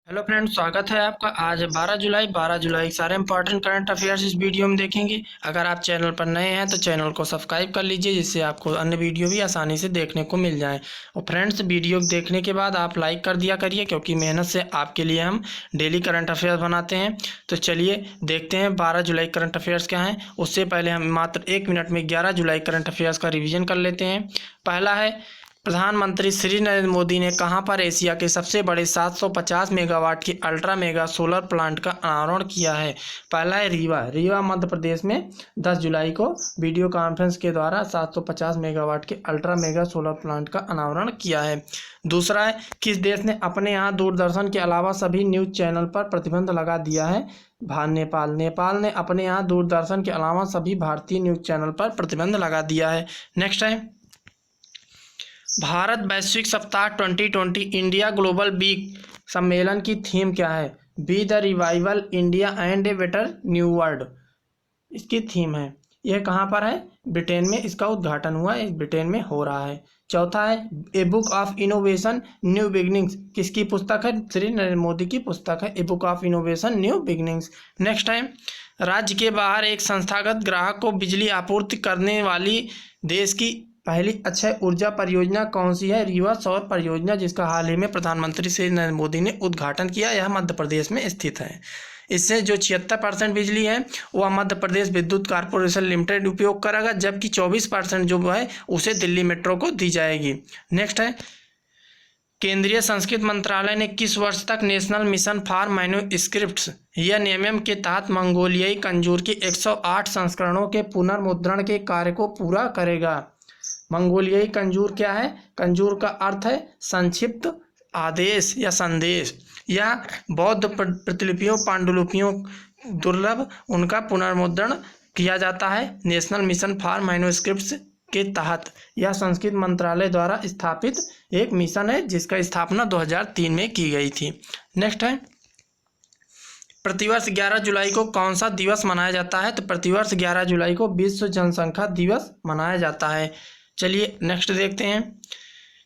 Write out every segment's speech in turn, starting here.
Hello friends, स्वागत है आपका। आज 12 जुलाई सारे इंपॉर्टेंट करंट अफेयर्स इस वीडियो में देखेंगे। अगर आप चैनल पर नए हैं तो चैनल को सब्सक्राइब कर लीजिए, जिससे आपको अन्य वीडियो भी आसानी से देखने को मिल जाएं। और फ्रेंड्स, वीडियो देखने के बाद आप लाइक कर दिया करिए, क्योंकि मेहनत से आपके लिए हम डेली करंट अफेयर्स बनाते हैं। तो चलिए देखते हैं 12 जुलाई करंट अफेयर्स क्या हैं। उससे पहले हम मात्र 1 मिनट में 11 जुलाई करंट अफेयर्स का रिविजन कर लेते हैं। पहला है, प्रधानमंत्री श्री नरेंद्र मोदी ने कहां पर एशिया के सबसे बड़े 750 मेगावाट की अल्ट्रा मेगा सोलर प्लांट का अनावरण किया है। पहला है रीवा मध्य प्रदेश में 10 जुलाई को वीडियो कॉन्फ्रेंस के द्वारा 750 मेगावाट के अल्ट्रा मेगा सोलर प्लांट का अनावरण किया है। दूसरा है, किस देश ने अपने यहाँ दूरदर्शन के अलावा सभी न्यूज चैनल पर प्रतिबंध लगा दिया है। नेपाल ने अपने यहाँ दूरदर्शन के अलावा सभी भारतीय न्यूज चैनल पर प्रतिबंध लगा दिया है। नेक्स्ट है, भारत वैश्विक सप्ताह 2020 इंडिया ग्लोबल वीक सम्मेलन की थीम क्या है। Be the revival India and a better new world इसकी थीम है। यह कहाँ पर है? ब्रिटेन में इसका उद्घाटन हुआ है, ब्रिटेन में हो रहा है। चौथा है, a book of innovation new beginnings किसकी पुस्तक है? श्री नरेंद्र मोदी की पुस्तक है, a book of innovation new beginnings. Next है, राज्य के बाहर एक संस्थागत ग्राहक को बिजली आपूर्ति करने वाली देश की पहली अक्षय ऊर्जा परियोजना कौन सी है? रीवा सौर परियोजना, जिसका हाल ही में प्रधानमंत्री श्री नरेंद्र मोदी ने उद्घाटन किया। यह मध्य प्रदेश में स्थित है। इससे जो 76% बिजली है वह मध्य प्रदेश विद्युत कॉर्पोरेशन लिमिटेड उपयोग करेगा, जबकि 24% जो है उसे दिल्ली मेट्रो को दी जाएगी। नेक्स्ट है, केंद्रीय संस्कृत मंत्रालय ने किस वर्ष तक national mission for manuscripts NMM के तहत मंगोलियाई कंजूर के 108 संस्करणों के पुनर्मुद्रण के कार्य को पूरा करेगा। मंगोलियाई कंजूर क्या है? कंजूर का अर्थ है संक्षिप्त आदेश या संदेश। यह बौद्ध प्रतिलिपियों पांडुलिपियों दुर्लभ उनका पुनर्मुद्रण किया जाता है नेशनल मिशन फॉर मैन्युस्क्रिप्ट्स के तहत। यह संस्कृत मंत्रालय द्वारा स्थापित एक मिशन है, जिसका स्थापना 2003 में की गई थी। नेक्स्ट है, प्रतिवर्ष 11 जुलाई को कौन सा दिवस मनाया जाता है? तो प्रतिवर्ष 11 जुलाई को विश्व जनसंख्या दिवस मनाया जाता है। चलिए नेक्स्ट देखते हैं,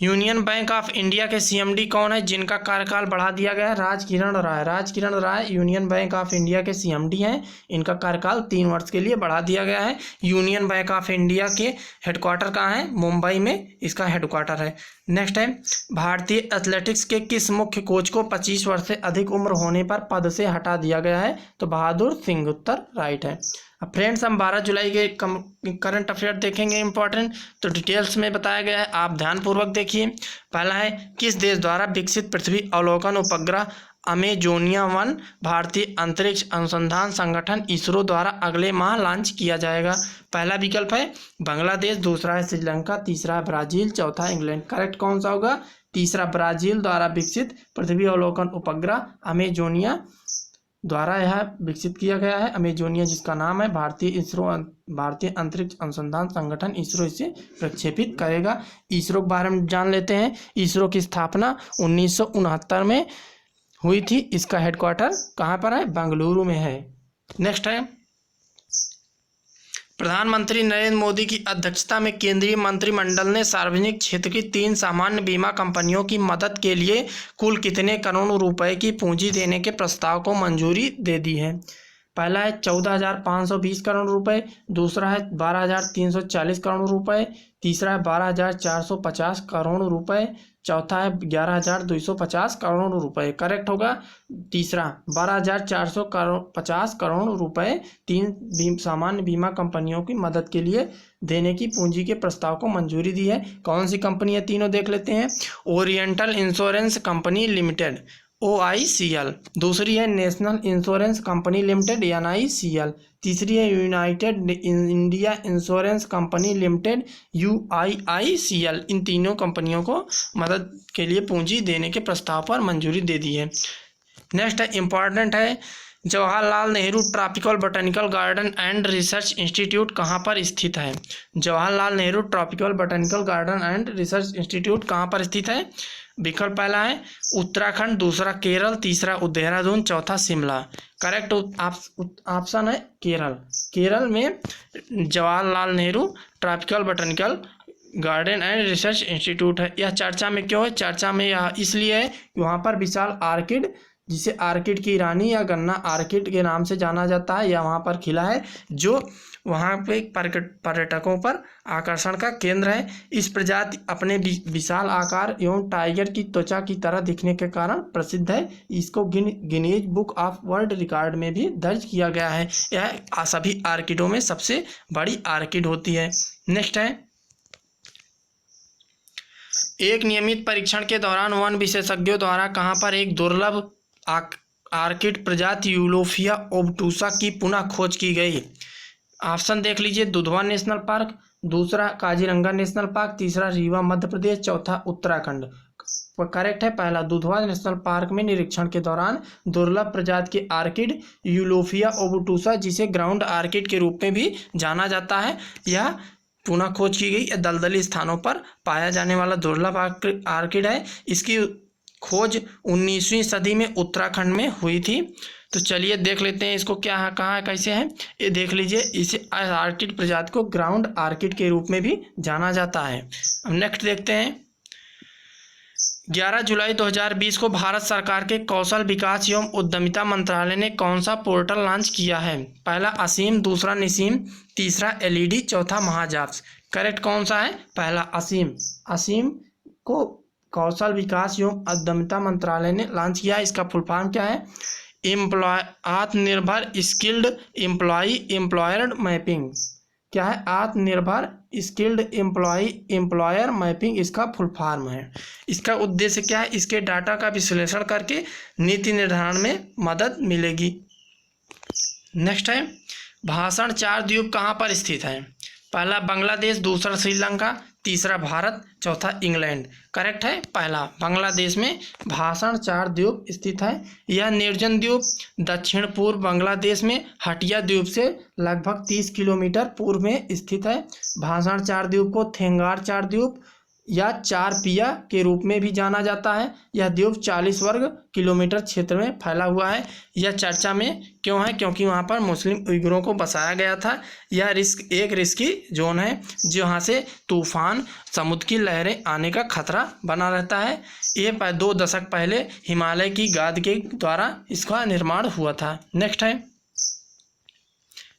यूनियन बैंक ऑफ इंडिया के सीएमडी कौन है जिनका कार्यकाल बढ़ा दिया गया है? राजकिरण राय यूनियन बैंक ऑफ इंडिया के सीएमडी हैं। इनका कार्यकाल 3 वर्ष के लिए बढ़ा दिया गया है। यूनियन बैंक ऑफ इंडिया के हेडक्वार्टर कहाँ है? मुंबई में इसका हेडक्वार्टर है। नेक्स्ट है, भारतीय एथलेटिक्स के किस मुख्य कोच को 25 वर्ष से अधिक उम्र होने पर पद से हटा दिया गया है? तो बहादुर सिंह, उत्तर राइट है। अब फ्रेंड्स, हम 12 जुलाई के करंट अफेयर देखेंगे इंपॉर्टेंट, तो डिटेल्स में बताया गया है, आप ध्यानपूर्वक देखिए। पहला है, किस देश द्वारा विकसित पृथ्वी अवलोकन उपग्रह अमेजोनिया 1 भारतीय अंतरिक्ष अनुसंधान संगठन इसरो द्वारा अगले माह लॉन्च किया जाएगा? पहला विकल्प है बांग्लादेश, दूसरा है श्रीलंका, तीसरा है ब्राजील, चौथा इंग्लैंड। करेक्ट कौन सा होगा? तीसरा, ब्राजील द्वारा विकसित पृथ्वी अवलोकन उपग्रह अमेजोनिया द्वारा यह विकसित किया गया है। अमेजोनिया जिसका नाम है, भारतीय अंतरिक्ष अनुसंधान संगठन इसरो इसे प्रक्षेपित करेगा। इसरो के बारे में जान लेते हैं। इसरो की स्थापना 1969 में हुई थी। इसका हेडक्वार्टर कहाँ पर है? बेंगलुरु में है। नेक्स्ट है, प्रधानमंत्री नरेंद्र मोदी की अध्यक्षता में केंद्रीय मंत्रिमंडल ने सार्वजनिक क्षेत्र की 3 सामान्य बीमा कंपनियों की मदद के लिए कुल कितने करोड़ रुपए की पूंजी देने के प्रस्ताव को मंजूरी दे दी है? पहला है 14,520 करोड़ रुपए, दूसरा है 12,340 करोड़ रुपए, तीसरा है 12,450 करोड़ रुपए, चौथा है 11,250 करोड़ रुपए। करेक्ट होगा तीसरा, 12,450 करोड़ रुपए 3 सामान्य बीमा कंपनियों की मदद के लिए देने की पूंजी के प्रस्ताव को मंजूरी दी है। कौन सी कंपनी है? तीनों देख लेते हैं। Oriental insurance company limited OICL, दूसरी है national insurance company limited NICL, तीसरी है United India insurance company limited UIICL। इन तीनों कंपनियों को मदद के लिए पूंजी देने के प्रस्ताव पर मंजूरी दे दी है। नेक्स्ट है, इंपॉर्टेंट है, Jawaharlal Nehru tropical botanical garden and research institute कहाँ पर स्थित है? Jawaharlal Nehru tropical botanical garden and research institute कहाँ पर स्थित है? विकल्प पहला है उत्तराखंड, दूसरा केरल, तीसरा देहरादून, चौथा शिमला। करेक्ट ऑप्शन है केरल में Jawaharlal Nehru tropical botanical garden and research institute है। यह चर्चा में क्यों है? चर्चा में यह इसलिए है कि वहाँ पर विशाल आर्किड जिसे आर्किड की रानी या गन्ना आर्किड के नाम से जाना जाता है, या वहाँ पर खिला है, जो वहाँ पे पर्यटकों पर आकर्षण का केंद्र है। इस प्रजाति अपने विशाल आकार एवं टाइगर की त्वचा की तरह दिखने के कारण प्रसिद्ध है। इसको Guinness book of world record में भी दर्ज किया गया है। यह सभी आर्किडों में सबसे बड़ी आर्किड होती है। नेक्स्ट है, एक नियमित परीक्षण के दौरान वन विशेषज्ञों द्वारा कहाँ पर एक दुर्लभ आर्किड प्रजाति यूलोफिया ओबटूसा की पुनः खोज की गई? ऑप्शन देख लीजिए, दुधवा नेशनल पार्क, दूसरा काजीरंगा नेशनल पार्क, तीसरा रीवा मध्य प्रदेश, चौथा उत्तराखंड। करेक्ट है पहला, दुधवा नेशनल पार्क में निरीक्षण के दौरान दुर्लभ प्रजाति के आर्किड यूलोफिया ओबटूसा, जिसे ग्राउंड आर्किड के रूप में भी जाना जाता है, यह पुनः खोज की गई। दलदली स्थानों पर पाया जाने वाला दुर्लभ आर्किड है। इसकी खोज 19वीं सदी में उत्तराखंड में हुई थी। तो चलिए देख लेते हैं इसको क्या है, कहाँ कैसे है, ये देख लीजिए। इसे आर्किड प्रजाति को ग्राउंड आर्किड के रूप में भी जाना जाता है। अब नेक्स्ट देखते हैं, 11 जुलाई 2020 को भारत सरकार के कौशल विकास एवं उद्यमिता मंत्रालय ने कौन सा पोर्टल लॉन्च किया है? पहला असीम, दूसरा निसीम, तीसरा एलईडी, चौथा महाजाप्स। करेक्ट कौन सा है? पहला असीम। असीम को कौशल विकास एवं उद्यमिता मंत्रालय ने लॉन्च किया। इसका फुल फॉर्म क्या है? आत्मनिर्भर स्किल्ड एम्प्लॉयर मैपिंग। क्या है? आत्मनिर्भर स्किल्ड एम्प्लॉयर मैपिंग इसका फुल फॉर्म है। इसका उद्देश्य क्या है? इसके डाटा का विश्लेषण करके नीति निर्धारण में मदद मिलेगी। नेक्स्ट है, भाषण 4 द्वीप कहाँ पर स्थित है? पहला बांग्लादेश, दूसरा श्रीलंका, तीसरा भारत, चौथा इंग्लैंड। करेक्ट है पहला, बांग्लादेश में भाषण 4 द्वीप स्थित है। यह निर्जन द्वीप दक्षिण पूर्व बांग्लादेश में हटिया द्वीप से लगभग 30 किलोमीटर पूर्व में स्थित है। भाषण 4 द्वीप को थेंगार 4 द्वीप या 4 पिया के रूप में भी जाना जाता है। यह द्वीप 40 वर्ग किलोमीटर क्षेत्र में फैला हुआ है। यह चर्चा में क्यों है? क्योंकि वहाँ पर मुस्लिम उइगुरों को बसाया गया था। यह एक रिस्की जोन है, जहाँ से तूफान, समुद्र की लहरें आने का खतरा बना रहता है। ये 2 दशक पहले हिमालय की गाद के द्वारा इसका निर्माण हुआ था। नेक्स्ट है,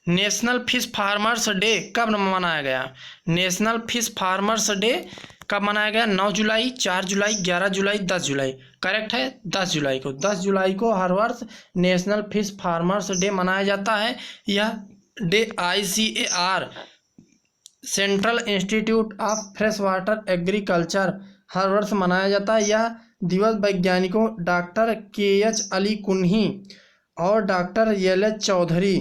नेशनल फिश फार्मर्स डे कब मनाया गया? नेशनल फिश फार्मर्स डे कब मनाया गया? 9 जुलाई, 4 जुलाई, 11 जुलाई, 10 जुलाई। करेक्ट है 10 जुलाई को। 10 जुलाई को हर वर्ष नेशनल फिश फार्मर्स डे मनाया जाता है। यह day ICAR central institute of fresh water agriculture हर वर्ष मनाया जाता है। यह दिवस वैज्ञानिकों डॉक्टर KH अली कुन्ही और डॉक्टर LH चौधरी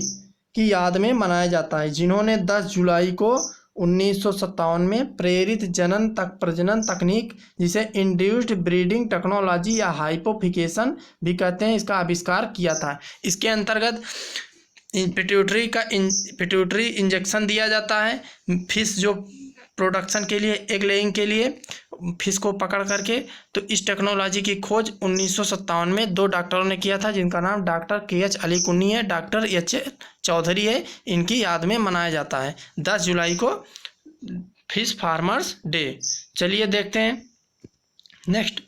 की याद में मनाया जाता है, जिन्होंने 10 जुलाई को 1957 में प्रेरित जनन तक प्रजनन तकनीक, जिसे इंड्यूस्ड ब्रीडिंग टेक्नोलॉजी या हाइपोफिकेशन भी कहते हैं, इसका आविष्कार किया था। इसके अंतर्गत पिट्यूटरी इंजेक्शन दिया जाता है फिश जो प्रोडक्शन के लिए, एग लेइंग के लिए फिश को पकड़ करके। तो इस टेक्नोलॉजी की खोज 1957 में 2 डॉक्टरों ने किया था, जिनका नाम डॉक्टर KH अली कुन्नी है, डॉक्टर HH चौधरी है। इनकी याद में मनाया जाता है 10 जुलाई को फिश फार्मर्स डे। चलिए देखते हैं नेक्स्ट,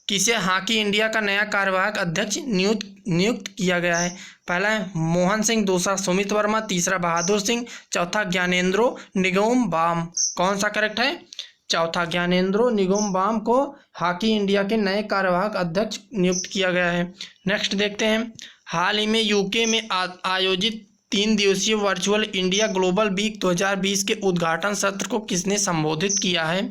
किसे हॉकी इंडिया का नया कार्यवाहक अध्यक्ष नियुक्त किया गया है? पहला है मोहन सिंह, दूसरा सुमित वर्मा, तीसरा बहादुर सिंह, चौथा ज्ञानेंद्रो निगम बाम। कौन सा करेक्ट है? चौथा, ज्ञानेंद्रो निगम बाम को हॉकी इंडिया के नए कार्यवाहक अध्यक्ष नियुक्त किया गया है। नेक्स्ट देखते हैं, हाल ही में UK में आयोजित 3 दिवसीय वर्चुअल इंडिया ग्लोबल वीक 2020 के उद्घाटन सत्र को किसने संबोधित किया है?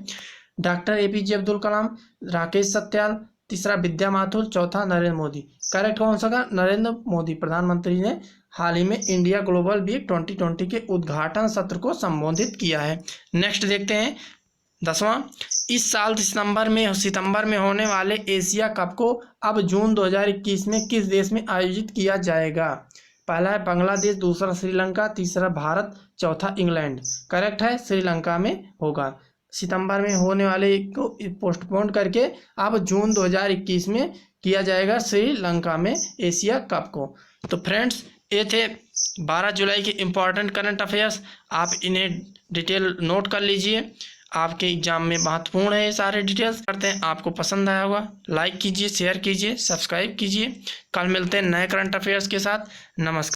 डॉक्टर APJ अब्दुल कलाम, राकेश सत्याल, तीसरा विद्या माथुर, चौथा नरेंद्र मोदी। करेक्ट कौन सा का? नरेंद्र मोदी प्रधानमंत्री ने हाल ही में इंडिया ग्लोबल वीक 2020 के उद्घाटन सत्र को संबोधित किया है। नेक्स्ट देखते हैं 10वां, इस साल सितंबर में होने वाले एशिया कप को अब जून 2021 में किस देश में आयोजित किया जाएगा? पहला है बांग्लादेश, दूसरा श्रीलंका, तीसरा भारत, चौथा इंग्लैंड। करेक्ट है श्रीलंका में होगा। सितंबर में होने वाले को पोस्टपोन करके अब जून 2021 में किया जाएगा श्रीलंका में एशिया कप को। तो फ्रेंड्स, ये थे 12 जुलाई के इम्पॉर्टेंट करंट अफेयर्स। आप इन्हें डिटेल नोट कर लीजिए। आपके एग्जाम में महत्वपूर्ण है। ये सारे डिटेल्स करते हैं, आपको पसंद आया होगा। लाइक कीजिए, शेयर कीजिए, सब्सक्राइब कीजिए। कल मिलते हैं नए करंट अफेयर्स के साथ। नमस्कार।